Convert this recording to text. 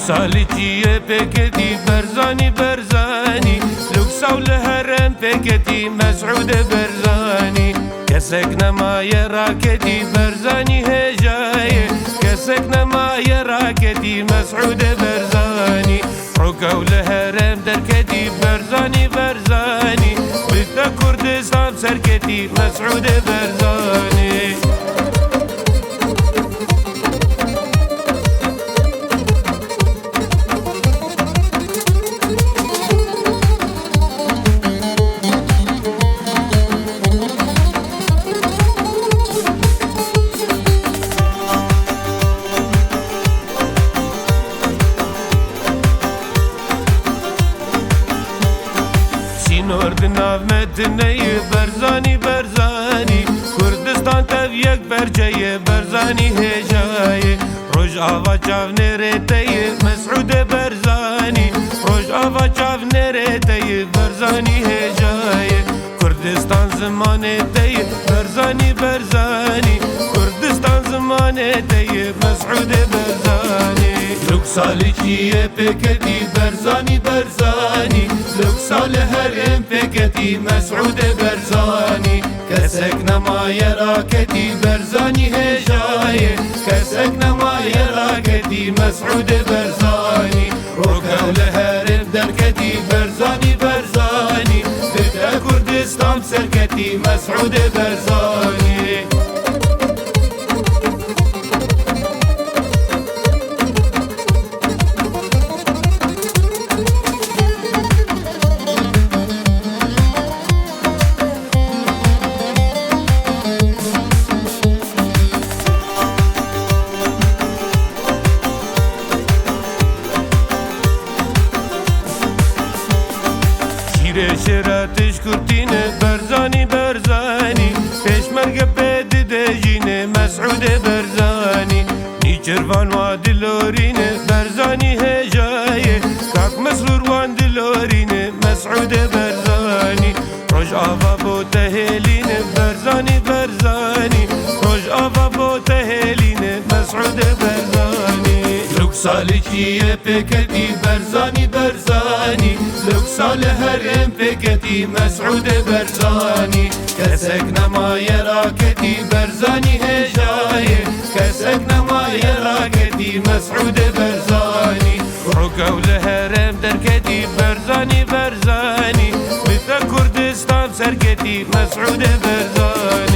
سالتي بكتي برزاني برزاني لوكسا ولهرم بكتي مسعود برزاني كسكنا ما يراكتي برزاني هجاي كسكنا ما يراكتي مسعود برزاني روكا ولهرم دركتي برزاني برزاني بتا كردستان سركتي مسعود برزاني نورد ناو مدنی برزانی برزانی کردستان تب یک برجه برزانی هجای روش آوا چاو نرته مسعود برزانی روش آوا چاو نرته برزانی هجای کردستان زمانه تی برزانی برزانی کردستان زمانه تی مسعود برزانی لوک سالی چیه پکتی برزانی برزانی لوک سال هر ام پکتی مسعود برزانی کسک نما یراکتی برزانی هجای کسک نما یراکتی مسعود برزانی روکا لهر ام درکتی برزانی برزانی بتا کردستان سرکتی مسعود برزانی شراتش كرتين برزاني برزاني پشمرگ بد دجين مسعود برزاني نيچروان وادلورين برزاني هجاي كاك مسرور واندلورين مسعود برزاني روش آوا بو تهلين برزاني برزاني روش آوا بو تهلين مسعود برزاني لوك سالي چیه پکتی برزانی برزانی لوک سال هر ام پکتی مسعود برزانی کسک نما یراکتی برزانی هجای کسک نما یراکتی مسعود برزانی روکا ولهرم درکتی برزانی برزانی بتا کردستان سرکتی مسعود برزانی